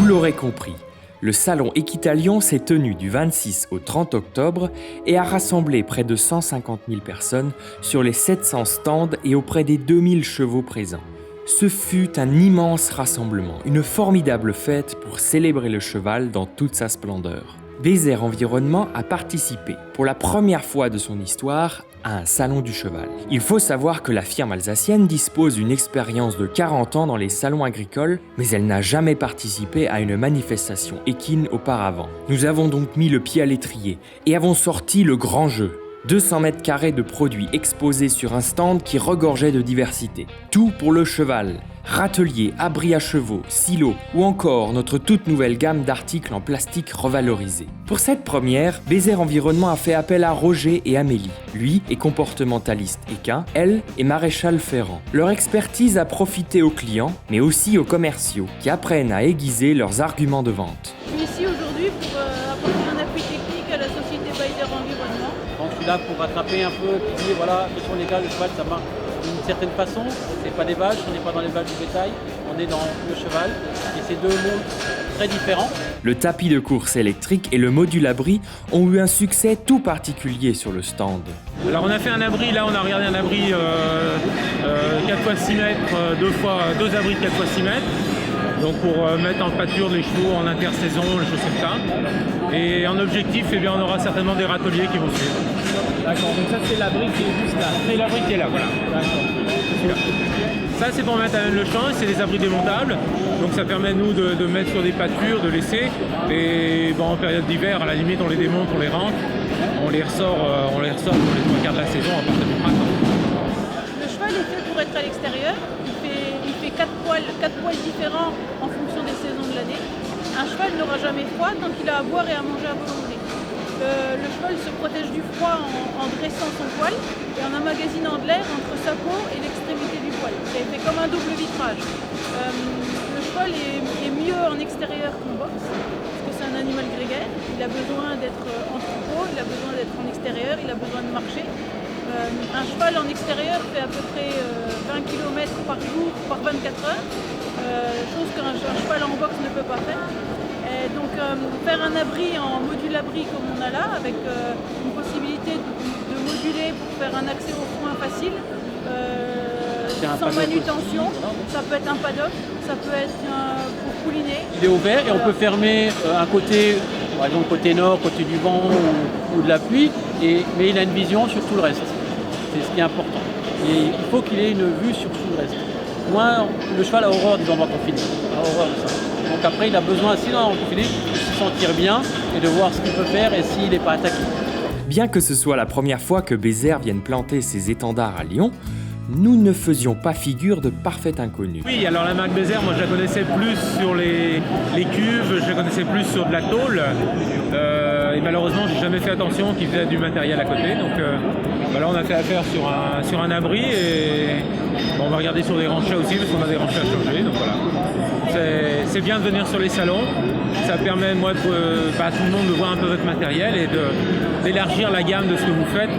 Vous l'aurez compris, le salon Équitalion s'est tenu du 26 au 30 octobre et a rassemblé près de 150 000 personnes sur les 700 stands et auprès des 2000 chevaux présents. Ce fut un immense rassemblement, une formidable fête pour célébrer le cheval dans toute sa splendeur. Bézère Environnement a participé, pour la première fois de son histoire, à un salon du cheval. Il faut savoir que la firme alsacienne dispose d'une expérience de 40 ans dans les salons agricoles, mais elle n'a jamais participé à une manifestation équine auparavant. Nous avons donc mis le pied à l'étrier et avons sorti le grand jeu. 200 mètres carrés de produits exposés sur un stand qui regorgeait de diversité. Tout pour le cheval. Râteliers, abris à chevaux, silos ou encore notre toute nouvelle gamme d'articles en plastique revalorisés. Pour cette première, Bézère Environnement a fait appel à Roger et Amélie. Lui est comportementaliste équin, elle est maréchal ferrant. Leur expertise a profité aux clients, mais aussi aux commerciaux qui apprennent à aiguiser leurs arguments de vente. Je suis ici aujourd'hui pour apporter un appui technique à la société Bézère Environnement. Donc je suis là pour rattraper un peu, qui dit voilà, question légale, le cheval ça marche d'une certaine façon, c'est pas des vaches, on n'est pas dans les vaches du bétail, on est dans le cheval, et c'est deux mondes très différents. Le tapis de course électrique et le module abri ont eu un succès tout particulier sur le stand. Alors on a fait un abri, là on a regardé un abri 4x6 mètres, deux abris de 4x6 mètres. Donc pour mettre en pâture les chevaux en intersaison, les choses comme ça. Et en objectif, eh bien, on aura certainement des râteliers qui vont suivre. D'accord, donc ça c'est l'abri qui est juste là. C'est l'abri qui est là, voilà. D'accord. Ça c'est pour mettre à le champ, c'est des abris démontables. Donc ça permet nous de mettre sur des pâtures, de laisser. Et bon, en période d'hiver, à la limite on les démonte, on les rentre. On les ressort pour les 3 quarts de la saison à partir du printemps. Le cheval est fait pour être à l'extérieur. Il fait 4 poils différents en fonction des saisons de l'année. Un cheval n'aura jamais froid tant qu'il a à boire et à manger à volonté. Le cheval se protège du froid en dressant son poil et en emmagasinant de l'air entre sa peau et l'extrémité du poil. C'est fait comme un double vitrage. Le cheval est mieux en extérieur qu'en boxe parce que c'est un animal grégaire. Il a besoin d'être en troupeau, il a besoin d'être en extérieur, il a besoin de marcher. Un cheval en extérieur fait à peu près 20 km par jour, par 24 heures, chose qu'un cheval en boxe ne peut pas faire. Et donc faire un abri en module abri comme on a là, avec une possibilité de moduler pour faire un accès au foin facile, sans manutention, ça peut être un paddock, ça peut être pour pouliner. Il est ouvert et on peut fermer un côté, par exemple côté nord, côté du vent ou de la pluie, mais il a une vision sur tout le reste. C'est ce qui est important. Et il faut qu'il ait une vue sur tout le reste. Moi, le cheval a horreur des endroits confinés. A horreur de ça. Donc après, il a besoin, s'il est en confiné, de se sentir bien et de voir ce qu'il peut faire et s'il n'est pas attaqué. Bien que ce soit la première fois que Bézère vienne planter ses étendards à Lyon, nous ne faisions pas figure de parfait inconnu. Oui, alors la marque Bézère, moi je la connaissais plus sur les cuves, je la connaissais plus sur de la tôle. Et malheureusement, j'ai jamais fait attention qu'ils faisaient du matériel à côté. Donc là, on a fait affaire sur un abri et on va regarder sur des ranchets aussi parce qu'on a des ranchets à changer. Donc voilà. C'est bien de venir sur les salons. Ça permet moi à tout le monde de voir un peu votre matériel et d'élargir la gamme de ce que vous faites.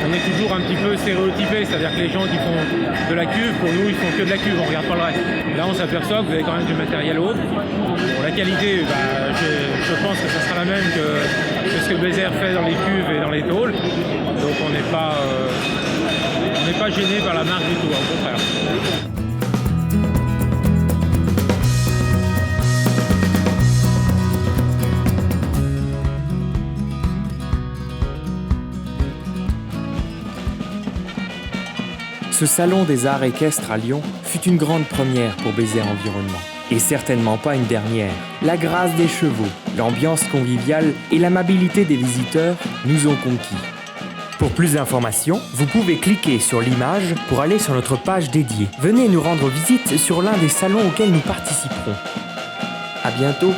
On est toujours un petit peu stéréotypé, c'est-à-dire que les gens qui font de la cuve, pour nous, ils font que de la cuve, on ne regarde pas le reste. Là, on s'aperçoit que vous avez quand même du matériel autre. Bon, la qualité, je pense que ça sera la même que ce que Bézère fait dans les cuves et dans les tôles. Donc on n'est pas gêné par la marque du tout, au contraire. Ce salon des arts équestres à Lyon fut une grande première pour Bézère Environnement. Et certainement pas une dernière. La grâce des chevaux, l'ambiance conviviale et l'amabilité des visiteurs nous ont conquis. Pour plus d'informations, vous pouvez cliquer sur l'image pour aller sur notre page dédiée. Venez nous rendre visite sur l'un des salons auxquels nous participerons. À bientôt!